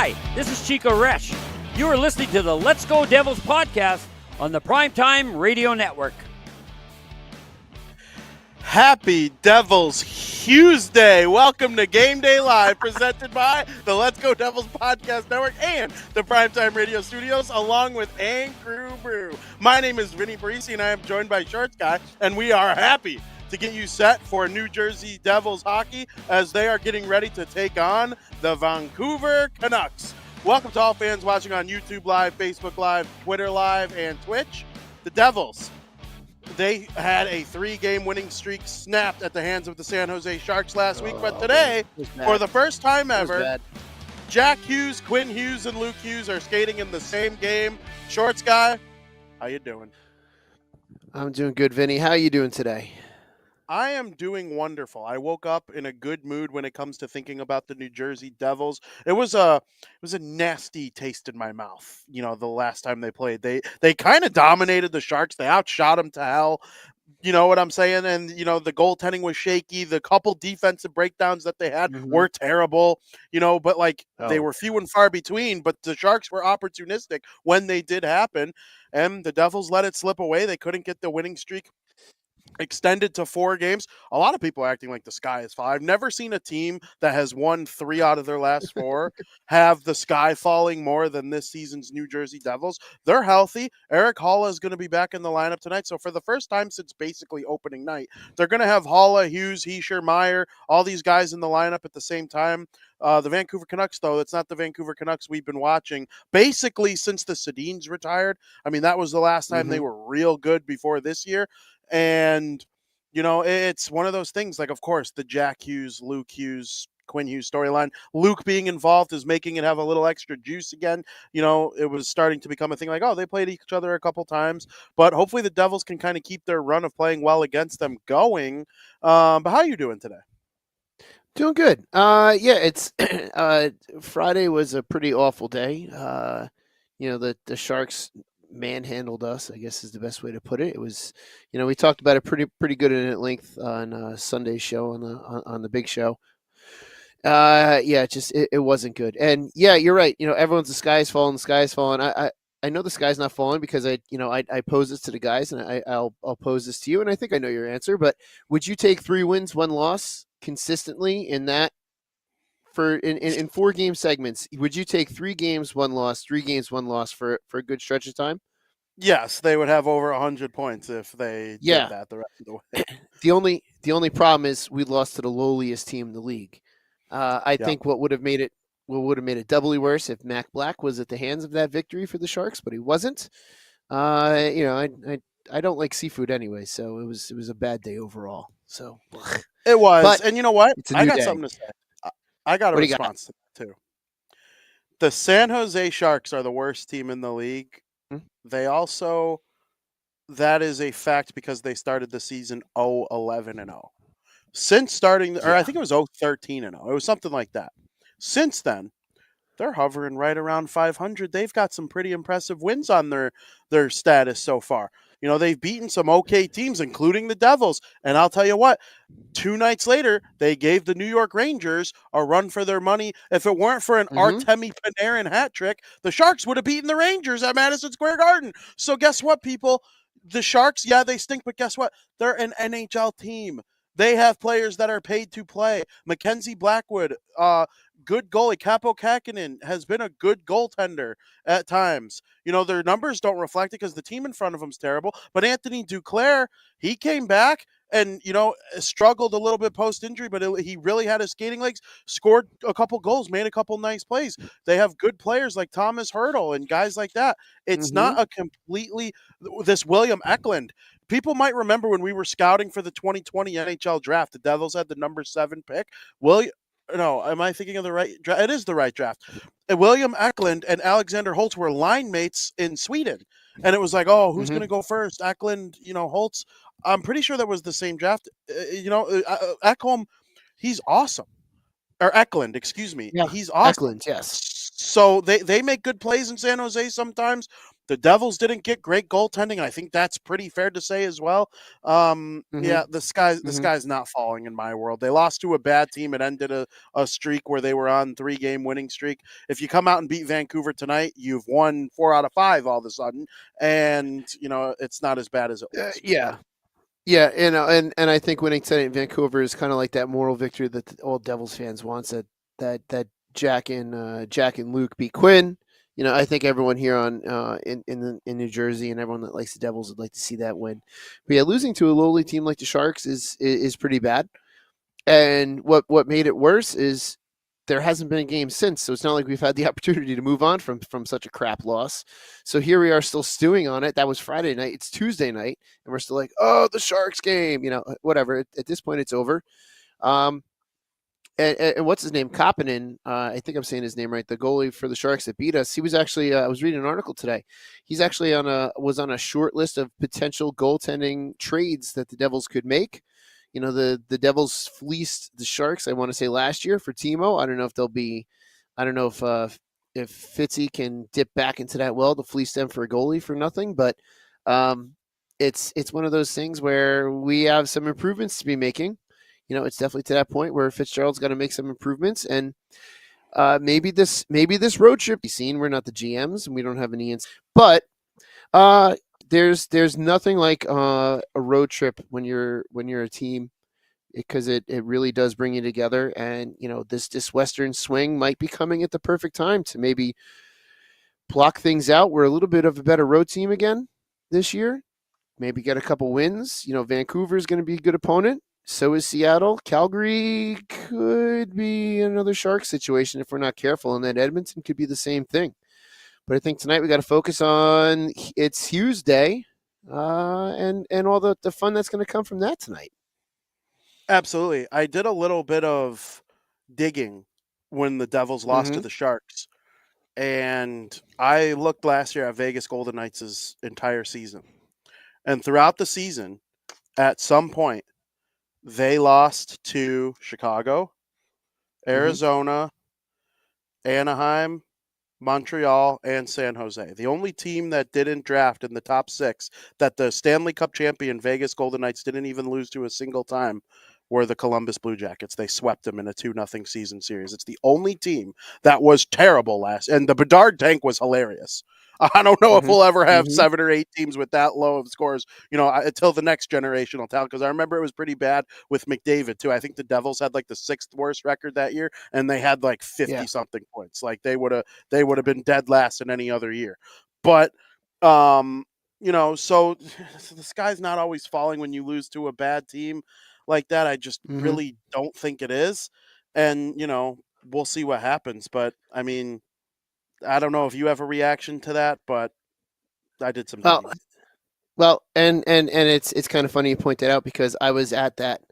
Hi, this is Chico Resch. You are listening to the Let's Go Devils podcast on the Primetime Radio Network. Happy Devils Hughes Day. Welcome to Game Day Live, presented by the Let's Go Devils Podcast Network and the Primetime Radio Studios, along with Crew Brew. My name is Vinnie, Parise, and I am joined by Shorts Guy, and we are happy to get you set for New Jersey Devils hockey as they are getting ready to take on the Vancouver Canucks. Welcome to all fans watching on YouTube Live, Facebook Live, Twitter Live, and Twitch. The Devils, they had a 3-game winning streak snapped at the hands of the San Jose Sharks last week, but today, for the first time ever, Jack Hughes, Quinn Hughes, and Luke Hughes are skating in the same game. Shorts Guy, how you doing? I'm doing good, Vinny. How are you doing today? I am doing wonderful. I woke up in a good mood when it comes to thinking about the New Jersey Devils. It was a nasty taste in my mouth. You know, the last time they played, they kind of dominated the Sharks. They outshot them to hell. You know what I'm saying? And, you know, the goaltending was shaky. The couple defensive breakdowns that they had were terrible, you know, but they were few and far between. But the Sharks were opportunistic when they did happen. And the Devils let it slip away. They couldn't get the winning streak extended to 4 games. A lot of people are acting like the sky is falling. I've never seen a team that has won 3 out of their last 4 have the sky falling more than this season's New Jersey Devils. They're healthy. Erik Haula is going to be back in the lineup tonight. So for the first time since basically opening night, they're going to have Haula, Hughes, Hischier, Makr, all these guys in the lineup at the same time. The Vancouver Canucks, though, it's not the Vancouver Canucks we've been watching basically since the Sedins retired. I mean, that was the last time they were real good before this year. And, you know, it's one of those things, like, of course, the Jack Hughes, Luke Hughes, Quinn Hughes storyline. Luke being involved is making it have a little extra juice again. You know, it was starting to become a thing like, oh, they played each other a couple times. But hopefully the Devils can kind of keep their run of playing well against them going. But how are you doing today? Doing good. Yeah, it's Friday was a pretty awful day. You know, the Sharks manhandled us, I guess is the best way to put it. It was, you know, we talked about it pretty good at length on Sunday's show on the big show. Yeah, it wasn't good. And yeah, you're right. You know, everyone's the sky is falling. I know the sky's not falling because I pose this to the guys, and I'll pose this to you, and I think I know your answer. But would you take 3 wins, 1 loss consistently in that in 4-game segments? Would you take 3 games, 1 loss, 3 games, 1 loss for a good stretch of time? Yes, they would have over 100 points if they did that the rest of the way. The only problem is we lost to the lowliest team in the league. I think what would have made it doubly worse if Mac Black was at the hands of that victory for the Sharks, but he wasn't. You know, I don't like seafood anyway, so it was a bad day overall. So it was, but and you know what? I got something to say. I got a response to that too. The San Jose Sharks are the worst team in the league. They also, that is a fact because they started the season 0-11-0. Since starting, or I think it was 0-13-0. It was something like that. Since then, they're hovering right around 500. They've got some pretty impressive wins on their status so far. You know, they've beaten some okay teams, including the Devils. And I'll tell you what, 2 nights later, they gave the New York Rangers a run for their money. If it weren't for an Artemi Panarin hat trick, the Sharks would have beaten the Rangers at Madison Square Garden. So guess what, people? The Sharks, yeah, they stink, but guess what? They're an NHL team. They have players that are paid to play. Mackenzie Blackwood, good goalie. Capo Kakinen has been a good goaltender at times. You know, their numbers don't reflect it because the team in front of them is terrible. But Anthony Duclair, he came back and, you know, struggled a little bit post-injury, but he really had his skating legs, scored a couple goals, made a couple nice plays. They have good players like Thomas Hertl and guys like that. It's not a completely – this William Eklund. People might remember when we were scouting for the 2020 NHL draft, the Devils had the number 7 pick. No, am I thinking of the right draft? It is the right draft. And William Eklund and Alexander Holtz were line mates in Sweden. And it was like, oh, who's going to go first? Eklund, you know, Holtz. I'm pretty sure that was the same draft. Ekholm, he's awesome. Or Eklund, excuse me. Yeah, he's awesome. Eklund, yes. So they make good plays in San Jose sometimes. The Devils didn't get great goaltending, and I think that's pretty fair to say as well. Yeah, the sky's not falling in my world. They lost to a bad team. It ended a streak where they were on 3-game winning streak. If you come out and beat Vancouver tonight, you've won 4 out of 5 all of a sudden, and it's not as bad as it was. Yeah. Yeah, and I think winning tonight in Vancouver is kind of like that moral victory that all Devils fans wants. That Jack and Luke beat Quinn. I think everyone here in New Jersey and everyone that likes the Devils would like to see that win. But yeah, losing to a lowly team like the Sharks is pretty bad. And what made it worse is there hasn't been a game since, so it's not like we've had the opportunity to move on from such a crap loss. So here we are still stewing on it. That was Friday night. It's Tuesday night, and we're still like, oh, the Sharks game. Whatever. At this point, it's over. And what's his name? Kapanen. I think I'm saying his name right. The goalie for the Sharks that beat us. He was actually. I was reading an article today. He's actually was on a short list of potential goaltending trades that the Devils could make. The Devils fleeced the Sharks, I want to say last year for Timo. I don't know if Fitzy can dip back into that well to fleece them for a goalie for nothing. But it's one of those things where we have some improvements to be making. It's definitely to that point where Fitzgerald's got to make some improvements, and maybe this road trip be seen. We're not the GMs and we don't have any insight, but there's nothing like a road trip when you're a team, because it really does bring you together. And this Western swing might be coming at the perfect time to maybe block things out. We're a little bit of a better road team again this year. Maybe get a couple wins. Vancouver is going to be a good opponent. So is Seattle. Calgary could be another Shark situation if we're not careful, and then Edmonton could be the same thing. But I think tonight we got to focus on it's Hughes Day, and all the fun that's going to come from that tonight. Absolutely. I did a little bit of digging when the Devils lost to the Sharks, and I looked last year at Vegas Golden Knights' entire season. And throughout the season, at some point, they lost to Chicago, Arizona, Anaheim, Montreal, and San Jose. The only team that didn't draft in the top 6 that the Stanley Cup champion Vegas Golden Knights didn't even lose to a single time were the Columbus Blue Jackets. They swept them in a 2-0 season series. It's the only team that was terrible and the Bedard tank was hilarious. I don't know if we'll ever have 7 or 8 teams with that low of scores, until the next generational talent. Because I remember it was pretty bad with McDavid too. I think the Devils had like the 6th worst record that year, and they had like 50 something points. Like they would have been dead last in any other year. But so the sky's not always falling when you lose to a bad team like that. I just really don't think it is, and we'll see what happens. But I mean, I don't know if you have a reaction to that, but I did some digging. Well, and it's kind of funny you point that out, because I was at that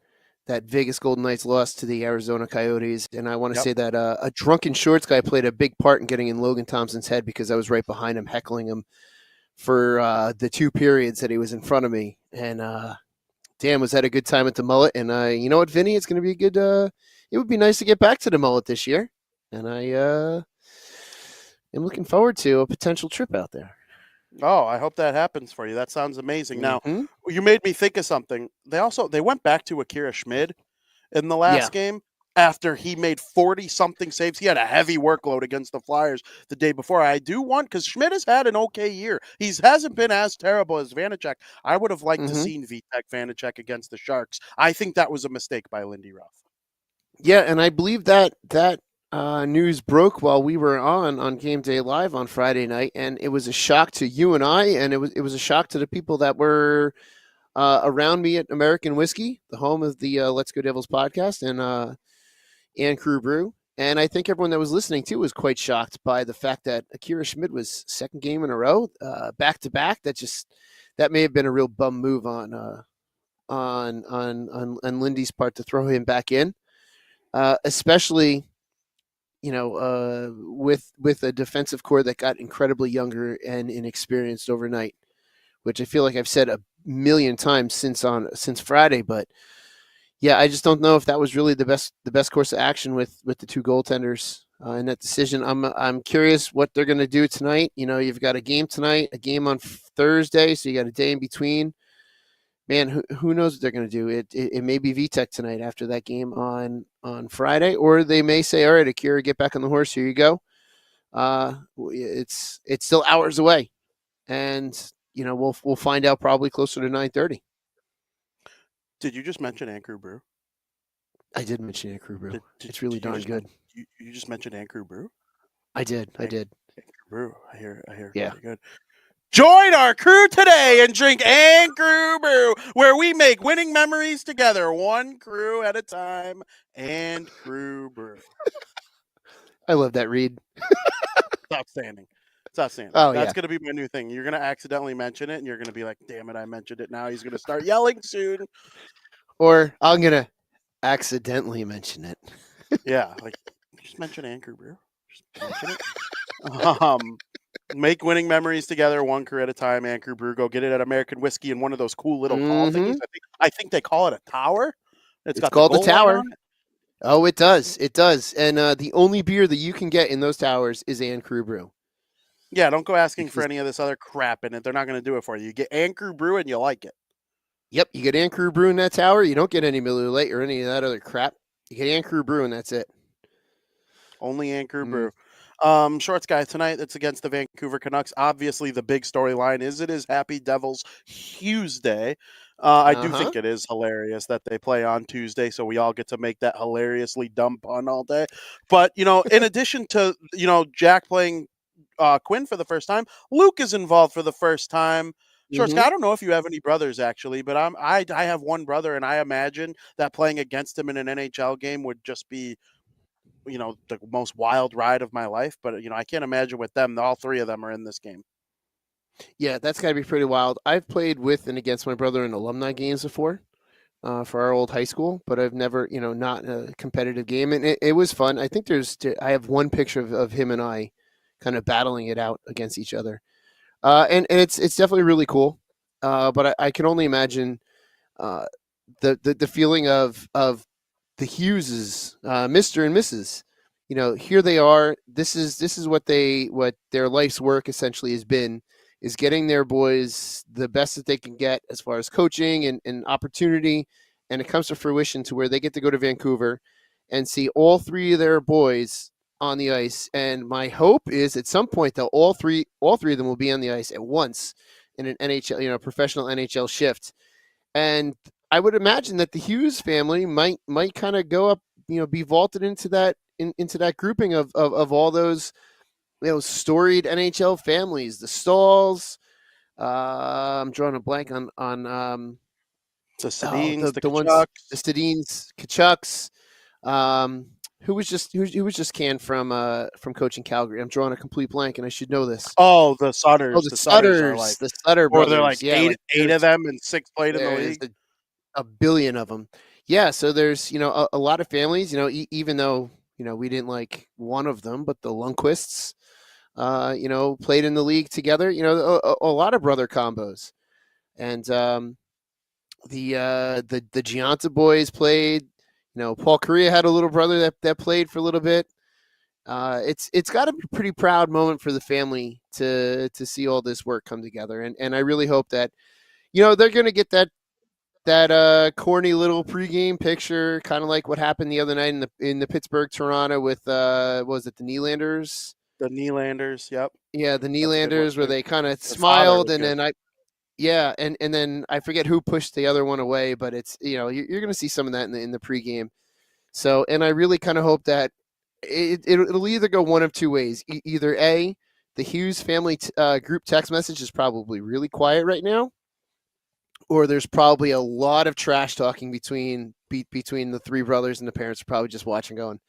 Vegas Golden Knights loss to the Arizona Coyotes, and I want to say that a drunken shorts guy played a big part in getting in Logan Thompson's head, because I was right behind him heckling him for the 2 periods that he was in front of me. And damn, was that a good time at the mullet. And you know what, Vinny, it's going to be a good it would be nice to get back to the mullet this year, and I am looking forward to a potential trip out there. Oh, I hope that happens for you. That sounds amazing. Now, you made me think of something. They went back to Akira Schmid in the last game after he made 40-something saves. He had a heavy workload against the Flyers the day before. I do want, because Schmid has had an okay year. He hasn't been as terrible as Vanacek. I would have liked to seen Vitek Vanacek against the Sharks. I think that was a mistake by Lindy Ruff. Yeah, and I believe that news broke while we were on Game Day Live on Friday night, and it was a shock to you and I, and it was a shock to the people that were around me at American Whiskey, the home of the Let's Go Devils podcast, and Crew Brew. And I think everyone that was listening too was quite shocked by the fact that Akira Schmid was 2nd game in a row, back to back. That may have been a real bum move on Lindy's part to throw him back in, especially with a defensive core that got incredibly younger and inexperienced overnight, which I feel like I've said a million times since Friday. But yeah, I just don't know if that was really the best course of action with the 2 goaltenders in that decision. I'm curious what they're going to do tonight. You've got a game tonight, a game on Thursday, so you got a day in between. Man, who knows what they're going to do? It may be VTech tonight after that game on Friday, or they may say, "All right, Akira, get back on the horse. Here you go." It's still hours away, and we'll find out probably closer to 9:30. Did you just mention Ankru Brew? I did mention Ankru Brew. It's really darn good. You just mentioned Ankru Brew? I did. Ankru Brew. I hear. Yeah. Very good. Join our crew today and drink Ankru Brew, where we make winning memories together, one crew at a time. Ankru Brew. I love that read. It's outstanding. Oh, That's going to be my new thing. You're going to accidentally mention it, and you're going to be like, damn it, I mentioned it now. He's going to start yelling soon. Or I'm going to accidentally mention it. Yeah, like, just mention Ankru Brew. Just mention it. Make winning memories together, one crew at a time. Ankru Brew. Go get it at American Whiskey in one of those cool little call thingies. I think they call it a tower. It's got called the the tower. Oh, it does. It does. And the only beer that you can get in those towers is Ankru Brew. Yeah, don't go asking for any of this other crap in it. They're not going to do it for you. You get Ankru Brew and you like it. Yep, you get Ankru Brew in that tower. You don't get any Miller Lite or any of that other crap. You get Ankru Brew and that's it. Only Ankru Brew. Shorts guy tonight. It's against the Vancouver Canucks. Obviously, the big storyline is it is Happy Devils Hughes Day. I do think it is hilarious that they play on Tuesday, so we all get to make that hilariously dumb pun all day. But in addition to Jack playing Quinn for the first time, Luke is involved for the first time. Shorts guy, I don't know if you have any brothers actually, but I have one brother, and I imagine that playing against him in an NHL game would just be the most wild ride of my life. But I can't imagine with them. All three of them are in this game. Yeah, that's got to be pretty wild. I've played with and against my brother in alumni games before for our old high school, but I've never, not in a competitive game. And it was fun. I think I have one picture of him and I kind of battling it out against each other. And it's definitely really cool. But I can only imagine the feeling of the Hugheses, Mr. and Mrs. Here they are. This is what their life's work essentially has been, is getting their boys the best that they can get as far as coaching and opportunity. And it comes to fruition to where they get to go to Vancouver and see all three of their boys on the ice. And my hope is at some point that all three of them will be on the ice at once in an NHL, professional NHL shift. And I would imagine that the Hughes family might kind of go up, be vaulted into that grouping of all those storied NHL families. The Stalls. I'm drawing a blank on the Sedins, the ones, Canucks. the Sedins, Canucks. Who was just canned from coaching Calgary? I'm drawing a complete blank, and I should know this. Oh, the Sutters. Oh, the Sutters. The Sutter brothers. Or they're like eight of them, and 6 played in the league. A billion of them. Yeah, so there's a lot of families. Even though we didn't like one of them, but the Lundqvists, played in the league together. A lot of brother combos, and the Gianta boys played. Paul Kariya had a little brother that played for a little bit. It's got to be a pretty proud moment for the family to see all this work come together, and I really hope that they're going to get that corny little pregame picture, kind of like what happened the other night in the Pittsburgh Toronto with what was it, the Nylanders? The Nylanders, yep. Yeah, the Nylanders, where they kind of smiled, and then and then I forget who pushed the other one away, but it's you're going to see some of that in the pregame. So, and I really kind of hope that it'll either go one of two ways. Either A, the Hughes family group text message is probably really quiet right now, or there's probably a lot of trash talking between the three brothers, and the parents are probably just watching, going,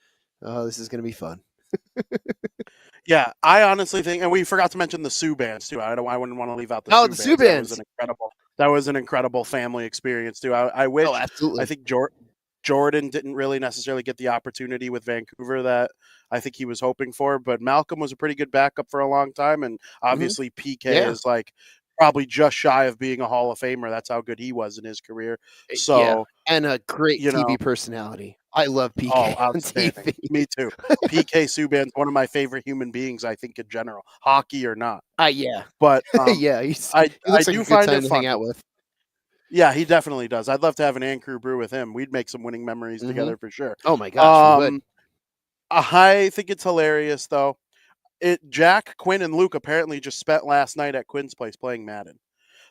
"Oh, this is going to be fun." Yeah, I honestly think, and we forgot to mention the Sioux bands too. I wouldn't want to leave out the Sioux bands. That was an incredible family experience too. I wish. Oh, absolutely. I think Jordan didn't really necessarily get the opportunity with Vancouver that I think he was hoping for, but Malcolm was a pretty good backup for a long time, and obviously PK is like probably just shy of being a Hall of Famer. That's how good he was in his career. So and a great TV personality. I love PK Oh, on outstanding. TV. Me too. PK Subban's one of my favorite human beings, I think, in general, hockey or not. Yeah. But Yeah, he I looks like do a good find time it to hang funny. out with. Yeah, he definitely does. I'd love to have an Crew brew with him. We'd make some winning memories together for sure. Oh my gosh, we would. I think it's hilarious though. Jack, Quinn, and Luke apparently just spent last night at Quinn's place playing Madden.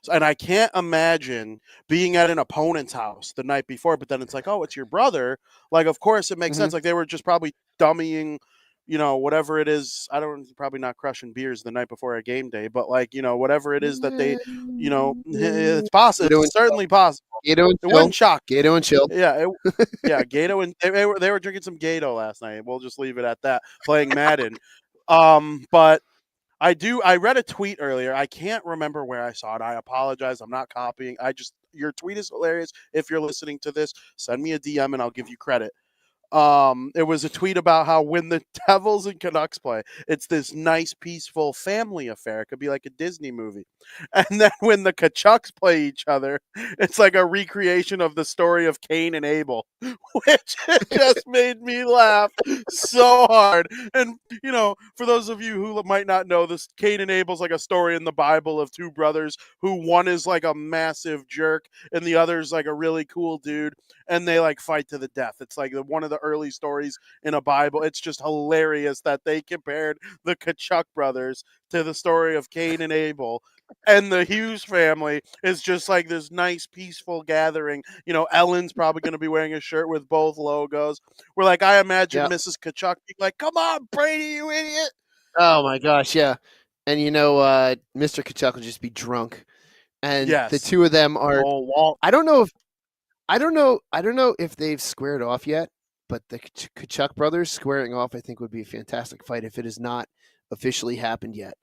And I can't imagine being at an opponent's house the night before, but then it's like, oh, it's your brother. Like, of course it makes sense. Like they were just probably dummying, whatever it is. I don't probably not crushing beers the night before a game day, but like, whatever it is that they, it's possible. It's certainly possible. Gato and It wouldn't shock. Gato and chill. Yeah, Gato and they were drinking some Gato last night. We'll just leave it at that. Playing Madden, but I read a tweet earlier. I can't remember where I saw it. I apologize. I'm not copying. Your tweet is hilarious. If you're listening to this, send me a DM and I'll give you credit. It was a tweet about how when the Devils and Canucks play, it's this nice, peaceful family affair. It could be like a Disney movie. And then when the Canucks play each other, it's like a recreation of the story of Cain and Abel, which just made me laugh so hard. And, for those of you who might not know this, Cain and Abel's like a story in the Bible of two brothers who one is like a massive jerk and the other's like a really cool dude. And they like fight to the death. It's like one of the early stories in a Bible. It's just hilarious that they compared the Kachuk brothers to the story of Cain and Abel. And the Hughes family is just like this nice, peaceful gathering. Ellen's probably going to be wearing a shirt with both logos. Where like I imagine Mrs. Kachuk being like, "Come on, Brady, you idiot!" Oh my gosh, yeah. And Mr. Kachuk will just be drunk, and the two of them are. I don't know if they've squared off yet, but the Kachuk brothers squaring off, I think, would be a fantastic fight if it has not officially happened yet.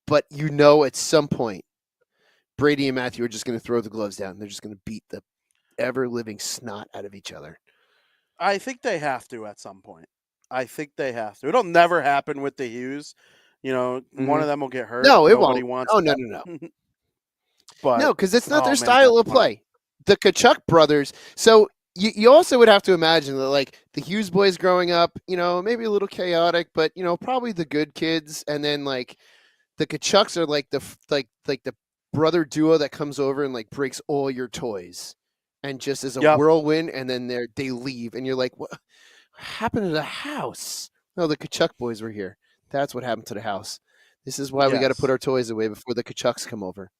But at some point, Brady and Matthew are just going to throw the gloves down. They're just going to beat the ever-living snot out of each other. I think they have to at some point. I think they have to. It'll never happen with the Hughes. One of them will get hurt. No, it Nobody won't. Wants no. But no, because it's not their style of play. The Kachuk brothers. So you also would have to imagine that, like, the Hughes boys growing up, maybe a little chaotic, but probably the good kids, and then like the Kachucks are like the brother duo that comes over and like breaks all your toys, and just as a whirlwind, and then they leave, and you're like, what happened to the house? No, the Kachuk boys were here. That's what happened to the house. This is why we got to put our toys away before the Kachucks come over.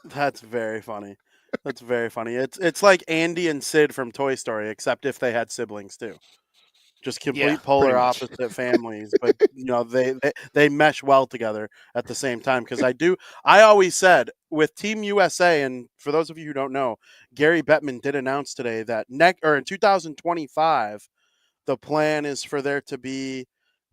That's very funny. That's very funny. It's like Andy and Sid from Toy Story, except if they had siblings too. Just complete polar opposite families, but they mesh well together at the same time. Because I always said with Team USA, and for those of you who don't know, Gary Bettman did announce today that in 2025, the plan is for there to be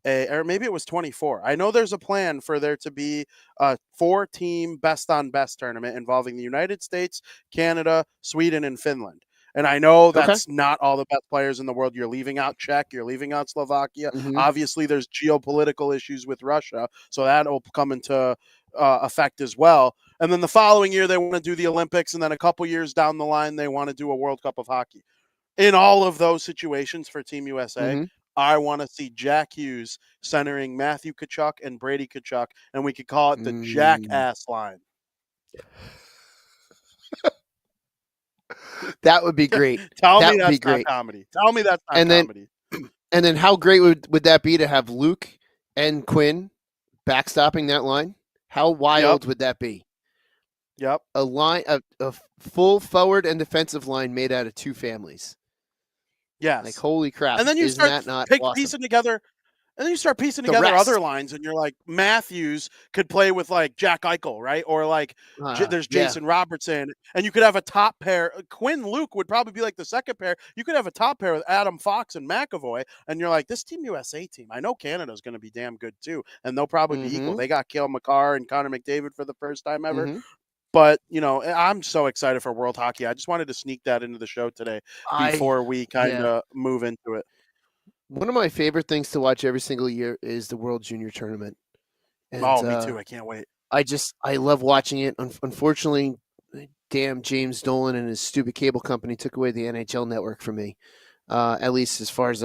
or maybe it was 24. I know there's a plan for there to be a 4-team best on best tournament involving the United States, Canada, Sweden, and Finland. And I know that's not all the best players in the world. You're leaving out Czech. You're leaving out Slovakia. Mm-hmm. Obviously, there's geopolitical issues with Russia. So that will come into effect as well. And then the following year, they want to do the Olympics. And then a couple years down the line, they want to do a World Cup of Hockey. In all of those situations for Team USA, I want to see Jack Hughes centering Matthew Kachuk and Brady Kachuk, and we could call it the Jackass line. That would be great. Tell me that's not comedy. Tell me that's not comedy. And then how great would that be to have Luke and Quinn backstopping that line? How wild would that be? Yep. A full forward and defensive line made out of two families. Yes. Like, holy crap. And then you start awesome? piecing together. And then you start piecing together other lines, and you're like, Matthews could play with like Jack Eichel, right? Or like there's Jason Robertson, and you could have a top pair. Quinn Luke would probably be like the second pair. You could have a top pair with Adam Fox and McAvoy, and you're like, this Team USA team. I know Canada's going to be damn good too, and they'll probably be equal. They got Cale Makar and Connor McDavid for the first time ever. But, I'm so excited for World Hockey. I just wanted to sneak that into the show today before we kind of move into it. One of my favorite things to watch every single year is the World Junior Tournament. And, me too. I can't wait. I love watching it. Unfortunately, damn James Dolan and his stupid cable company took away the NHL network from me. at least as far as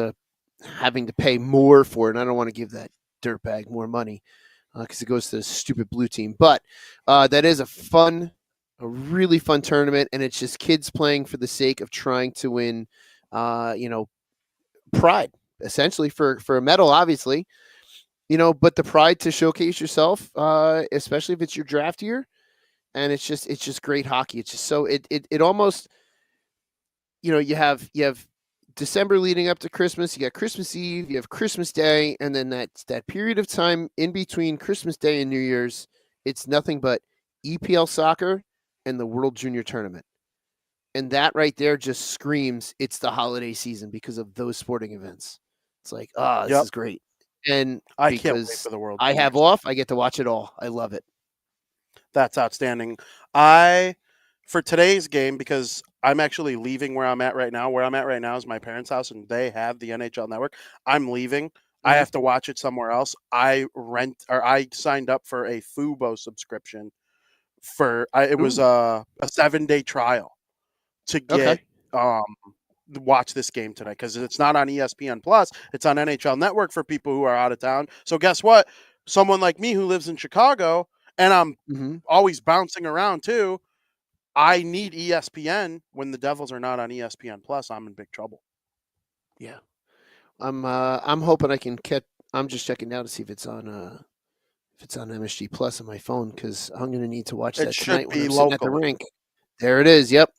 having to pay more for it. And I don't want to give that dirtbag more money because it goes to the stupid blue team. But that is a really fun tournament, and it's just kids playing for the sake of trying to win, pride, essentially for a medal, obviously. But the pride to showcase yourself, especially if it's your draft year, and it's just great hockey. It's just so it almost, you have December leading up to Christmas, you got Christmas Eve, you have Christmas Day, and then that period of time in between Christmas Day and New Year's, it's nothing but EPL soccer and the World Junior Tournament. And that right there just screams it's the holiday season because of those sporting events. It's like, this is great. And I can't wait because for the World I have Juniors. off, I get to watch it all. I love it. That's outstanding. For today's game, because I'm actually leaving where I'm at right now. Where I'm at right now is my parents' house, and they have the NHL Network. I'm leaving. I have to watch it somewhere else. I signed up for a Fubo subscription it was a 7-day trial to get watch this game tonight because it's not on ESPN Plus. It's on NHL Network for people who are out of town. So guess what? Someone like me who lives in Chicago, and I'm always bouncing around too. I need ESPN. When the Devils are not on ESPN Plus, I'm in big trouble. Yeah, I'm hoping I can catch. I'm just checking now to see if it's on MSG Plus on my phone because I'm going to need to watch that tonight when I'm sitting at the rink. There it is. Yep.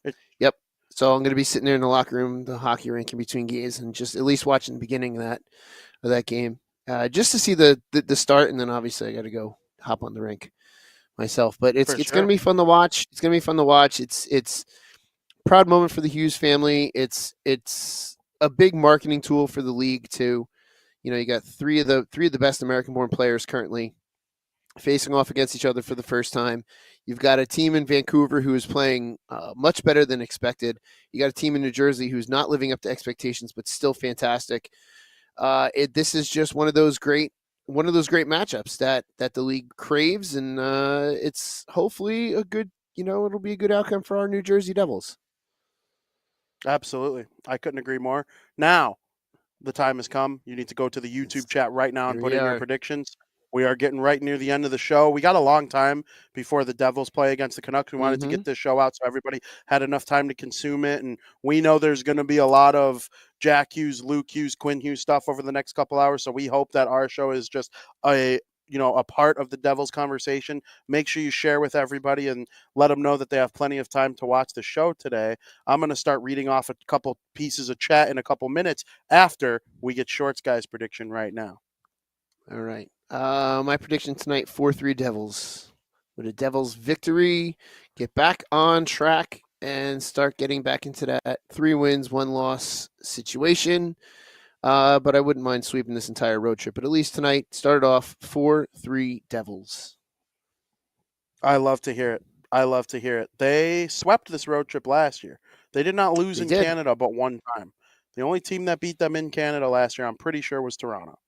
So I'm going to be sitting there in the locker room, the hockey rink in between games, and just at least watching the beginning of that game, just to see the start, and then obviously I got to go hop on the rink myself. But it's going to be fun to watch. It's going to be fun to watch. It's a proud moment for the Hughes family. It's a big marketing tool for the league too. You got three of the best American-born players currently facing off against each other for the first time. You've got a team in Vancouver who is playing much better than expected. You got a team in New Jersey who's not living up to expectations, but still fantastic. This is just one of those great matchups that the league craves, and it's hopefully a good, it'll be a good outcome for our New Jersey Devils. Absolutely. I couldn't agree more. Now, the time has come. You need to go to the YouTube chat right now and put in your predictions. We are getting right near the end of the show. We got a long time before the Devils play against the Canucks. We wanted to get this show out so everybody had enough time to consume it. And we know there's going to be a lot of Jack Hughes, Luke Hughes, Quinn Hughes stuff over the next couple hours. So we hope that our show is just a part of the Devils conversation. Make sure you share with everybody and let them know that they have plenty of time to watch the show today. I'm going to start reading off a couple pieces of chat in a couple minutes after we get Shorts Guy's prediction right now. All right. My prediction tonight, 4-3 Devils. With a Devils victory, get back on track and start getting back into that 3 wins, 1 loss situation. But I wouldn't mind sweeping this entire road trip. But at least tonight, started off 4-3 Devils. I love to hear it. They swept this road trip last year. They did not lose in Canada but one time. The only team that beat them in Canada last year, I'm pretty sure, was Toronto.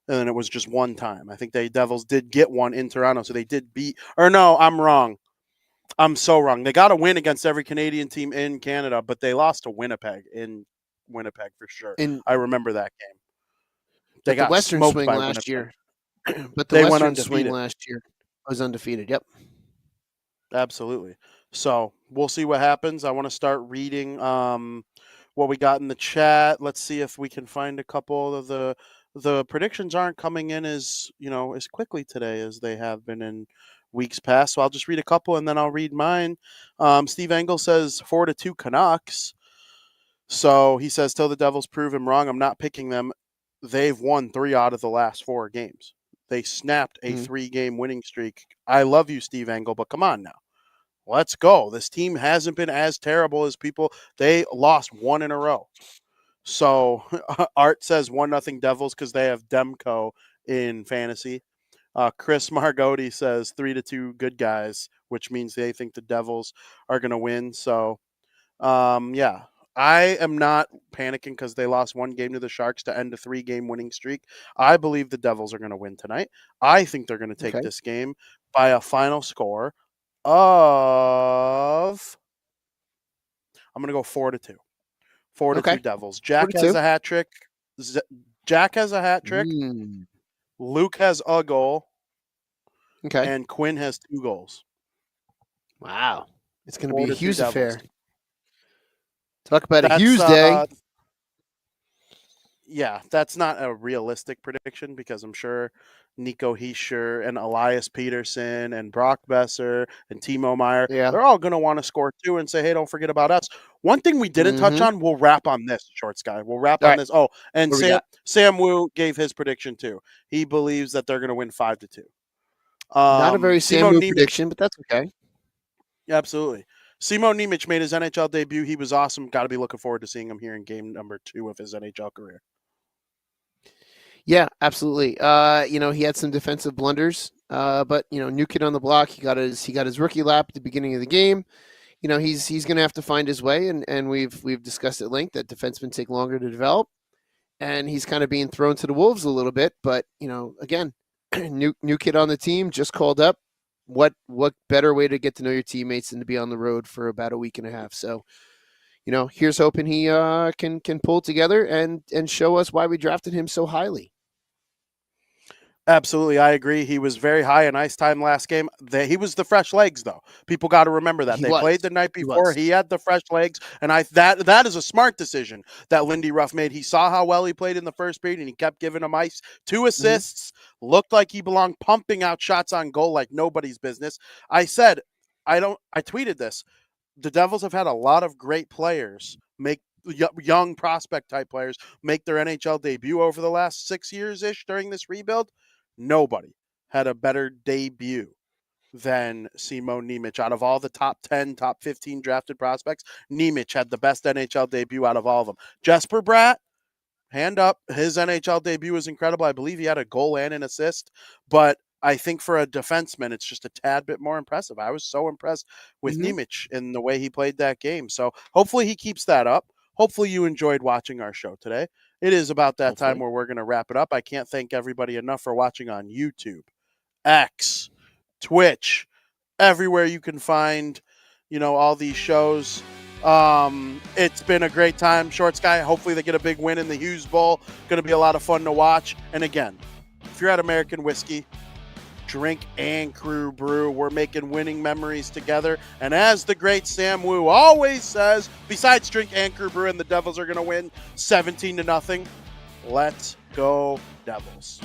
And then it was just one time. I think the Devils did get one in Toronto, so they did beat – or no, I'm wrong. I'm so wrong. They got a win against every Canadian team in Canada, but they lost to Winnipeg in Winnipeg for sure. I remember that game. They got Western smoked swing by last year. But they Western went undefeated. Swing last year was undefeated. Yep. Absolutely. So we'll see what happens. I want to start reading what we got in the chat. Let's see if we can find a couple of the predictions aren't coming in as quickly today as they have been in weeks past. So I'll just read a couple and then I'll read mine. Steve Engel says 4-2 Canucks. So he says, till the Devils prove him wrong, I'm not picking them. They've won 3 out of the last 4 games. They snapped a 3-game winning streak. I love you, Steve Engel, but come on now. Let's go. This team hasn't been as terrible as people. They lost 1 in a row. So Art says 1-0 Devils because they have Demko in fantasy. Chris Margotti says 3-2 good guys, which means they think the Devils are going to win. So, yeah. I am not panicking because they lost 1 game to the Sharks to end a 3-game winning streak. I believe the Devils are going to win tonight. I think they're going to take this game by a final score of, I'm going to go 4-2. 4-2 Okay. Devils. Jack 4-2. has a hat trick. Jack has a hat trick. Luke has a goal. Okay. And Quinn has 2 goals. Wow. It's going to be a 4-2 Hughes Devils. affair. Talk about a Hughes day. Yeah, that's not a realistic prediction because I'm sure Nico Hischier and Elias Peterson and Brock Besser and Timo Meyer, they're all going to want to score too and say, hey, don't forget about us. One thing we didn't touch on, we'll wrap on this, Shorts guy. We'll wrap on this. Oh, and Sam Wu gave his prediction too. He believes that they're going to win 5-2. Not a very Sam Wu prediction, but that's okay. Absolutely. Simo Nemec made his NHL debut. He was awesome. Got to be looking forward to seeing him here in game number 2 of his NHL career. Yeah, absolutely. He had some defensive blunders, but new kid on the block. He got his rookie lap at the beginning of the game. He's going to have to find his way, and we've discussed at length that defensemen take longer to develop, and he's kind of being thrown to the wolves a little bit. But again, new kid on the team, just called up. What better way to get to know your teammates than to be on the road for about a week and a half? So, here's hoping he can pull together and show us why we drafted him so highly. Absolutely, I agree. He was very high in ice time last game. He was the fresh legs, though. People got to remember that. They played the night before. He had the fresh legs, and that is a smart decision that Lindy Ruff made. He saw how well he played in the first period, and he kept giving him ice. 2 assists, looked like he belonged, pumping out shots on goal like nobody's business. I tweeted this. The Devils have had a lot of great players make young prospect type players make their NHL debut over the last 6 years-ish during this rebuild. Nobody had a better debut than Simo Nemec. Out of all the top 10, top 15 drafted prospects, Nemec had the best NHL debut out of all of them. Jesper Bratt, hand up. His NHL debut was incredible. I believe he had a goal and an assist. But I think for a defenseman, it's just a tad bit more impressive. I was so impressed with Nemec in the way he played that game. So hopefully he keeps that up. Hopefully you enjoyed watching our show today. It is about that time where we're going to wrap it up. I can't thank everybody enough for watching on YouTube, X, Twitch, everywhere you can find, all these shows. It's been a great time, Shorts guy. Hopefully they get a big win in the Hughes Bowl. Going to be a lot of fun to watch. And again, if you're at American Whiskey, drink and crew brew. We're making winning memories together. And as the great Sam Wu always says, besides drink and crew brew and the Devils are going to win 17-0, let's go Devils.